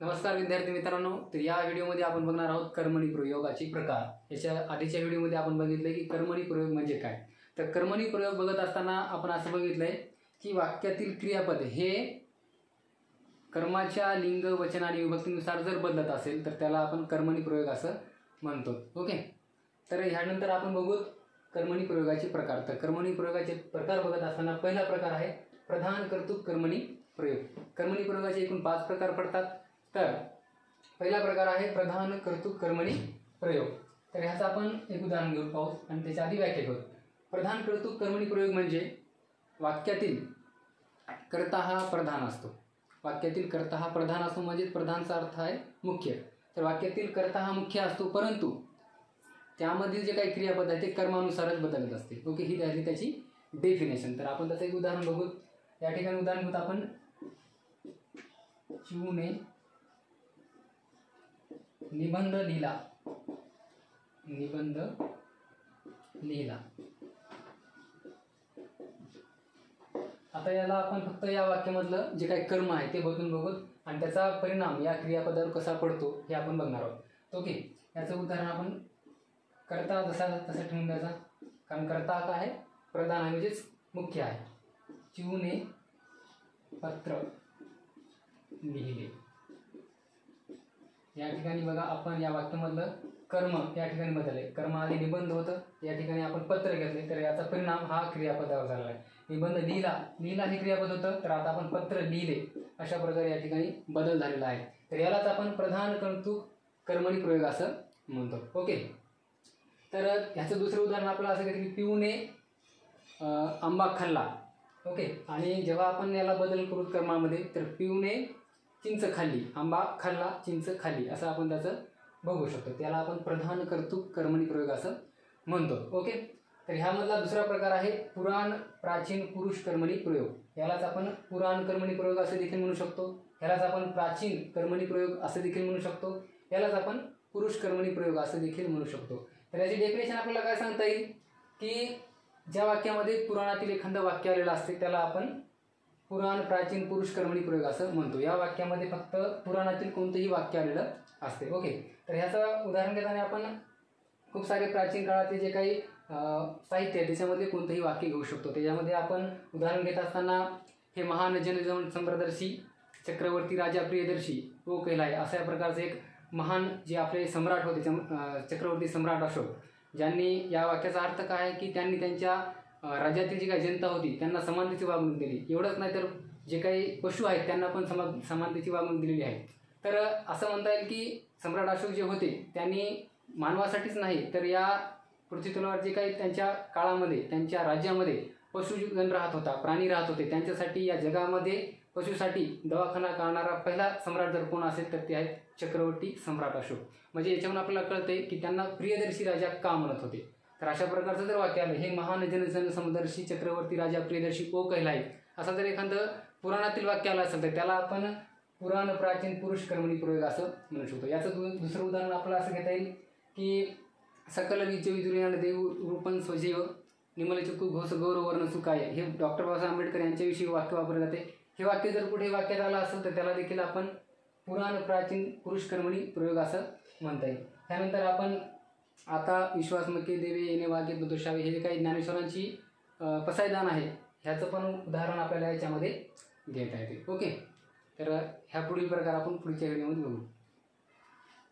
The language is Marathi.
नमस्कार विद्यार्थी मित्रांनो, तर या व्हिडिओमध्ये आपण बघणार आहोत कर्मणी प्रयोगाचे प्रकार। याच्या आधीच्या व्हिडिओमध्ये आपण बघितले की कर्मणी प्रयोग म्हणजे काय। तर कर्मणी प्रयोग बघत असताना आपण असं बघितलंय की वाक्यातील क्रियापद हे कर्माच्या लिंग वचन आणि विभक्तीनुसार जर बदलत असेल तर त्याला आपण कर्मणी प्रयोग असं म्हणतो। ओके, तर ह्यानंतर आपण बघू कर्मणी प्रयोगाचे प्रकार। तर कर्मणी प्रयोगाचे प्रकार बघत असताना पहिला प्रकार आहे प्रधान कर्तृक कर्मणी प्रयोग। कर्मणी प्रयोगाचे एकूण 5 प्रकार पडतात। तर पहिला प्रकार आहे प्रधान कर्तृक कर्मणी प्रयोग। तर ह्याचं आपण एक उदाहरण घेऊन पाहू आणि त्याच्या आधी व्याख्या करू। प्रधान कर्तृक कर्मणी प्रयोग म्हणजे वाक्यातील कर्ता हा प्रधान असतो। वाक्यातील कर्ता हा प्रधान असतो म्हणजे प्रधानचा अर्थ आहे मुख्य। तर वाक्यातील कर्ता हा मुख्य असतो, परंतु त्यामधील जे काही क्रियापद आहे ते कर्मानुसारच बदलत असते। ओके, ही झाली त्याची डेफिनेशन। तर आपण त्याचं एक उदाहरण बघू। या ठिकाणी उदाहरण घेऊ आपण चिवने निबंध लिहिला। निबंध लिहिला। आता याला आपण फक्त या वाक्यामधलं जे काही कर्म आहे ते बघून बघू आणि त्याचा परिणाम या क्रियापदावर कसा पडतो हे आपण बघणार आहोत। ओके, याचं उदाहरण आपण कर्ता जसा तसा ठेवून द्यायचा, कारण कर्ता काय आहे प्रधान आहे म्हणजेच मुख्य आहे। चिवने पत्र लिहिले। या ठिकाणी बघा आपण या वाक्यामधलं कर्म या ठिकाणी बदलले। कर्म आधी निबंध होतं, या ठिकाणी आपण पत्र घेतले, तर याचा परिणाम हा क्रियापदावर झाला आहे। निबंध लिहिला, लिहिला हे क्रियापद होतं, तर आता आपण पत्र लिहिले अशा प्रकारे या ठिकाणी बदल झालेला आहे। तर यालाच आपण प्रधान कर्तृक कर्मणी प्रयोग असं म्हणतो। ओके, तर ह्याचं दुसरं उदाहरण आपल्याला असं घेतलं की पिऊने आंबा खाल्ला। ओके, आणि जेव्हा आपण याला बदल करू कर्मामध्ये, तर पिऊने चिंच खाल्ली, आंबा खाल्ला, चिंच खाल्ली असं आपण त्याचं बघू शकतो। त्याला आपण प्रधान कर्तृक कर्मणी प्रयोग असं म्हणतो। ओके, तर ह्यामधला दुसरा प्रकार आहे पुराण प्राचीन पुरुष कर्मणी प्रयोग। यालाच आपण पुराण कर्मणी प्रयोग असं देखील म्हणू शकतो, यालाच आपण प्राचीन कर्मणी प्रयोग असं देखील म्हणू शकतो, यालाच आपण पुरुष कर्मणी प्रयोग असं देखील म्हणू शकतो। तर याची डेफिनेशन आपल्याला काय सांगता येईल की ज्या वाक्यामध्ये पुराणातील एखादं वाक्य आलेलं असते त्याला आपण पुराण प्राचीन पुरुष कर्मणी प्रयोग असं म्हणतो। या वाक्यामध्ये फक्त पुराणातील कोणतेही वाक्य आलेलं असते। ओके, तर ह्याचं उदाहरण देताना आपण खूप सारे प्राचीन काळातले जे काही साहित्य आहे त्याच्यामध्ये कोणतेही वाक्य घेऊ शकतो। त्याच्यामध्ये आपण उदाहरण घेत असताना हे महान जनजीवन संप्रदर्शी चक्रवर्ती राजा प्रियदर्शी ओ कहलाय अशा प्रकारचं एक महान जे आपले सम्राट होते चक्रवर्ती सम्राट अशोक, ज्यांनी या वाक्याचा अर्थ काय आहे की त्यांनी त्यांच्या राज्यातील जी काही जनता होती त्यांना समानतेची वागणूक दिली। एवढंच नाही तर जे काही पशु आहेत त्यांना पण समानतेची वागणूक दिलेली आहे। तर असं म्हणता येईल की सम्राट अशोक जे होते त्यांनी मानवासाठीच नाही तर या पृथ्वीतलावर जे काही त्यांच्या काळामध्ये त्यांच्या राज्यामध्ये पशुजन राहत होता, प्राणी राहत होते, त्यांच्यासाठी या जगामध्ये पशुसाठी दवाखाना काढणारा पहिला सम्राट जर कोण असेल तर ते आहेत चक्रवर्ती सम्राट अशोक। म्हणजे याच्यावरून आपल्याला कळतंय की त्यांना प्रियदर्शी राजा का म्हणत होते। तर अशा प्रकारचं जर वाक्य आलं, हे महान जनजन समदर्शी चक्रवर्ती राजा प्रियदर्शी ओ कहलाय असं जर एखादं पुराणातील वाक्य आलं असेल तर त्याला आपण पुराण प्राचीन पुरुष कर्मणी प्रयोग असं म्हणू शकतो। याचं दुसरं उदाहरण आपल्याला असं घेता येईल की सकल विज विदुर्यान देव रूपन स्वजीव निमलचक्कू घोष गौरवर्ण सुकाय, हे डॉक्टर बाबासाहेब आंबेडकर यांच्याविषयी वाक्य वापरले जाते। हे वाक्य जर कुठे वाक्यात आलं असेल तर त्याला देखील आपण पुराण प्राचीन पुरुष कर्मणी प्रयोग असं म्हणता येईल। त्यानंतर आपण आता विश्वासमके देवे येणे वागेत दोषावे, हे जे काही ज्ञानेश्वरांची पसायदान आहे ह्याचं पण उदाहरण आपल्याला याच्यामध्ये घेता येते। ओके, तर ह्या पुढील प्रकार आपण पुढच्या व्हिडिओमध्ये बघू।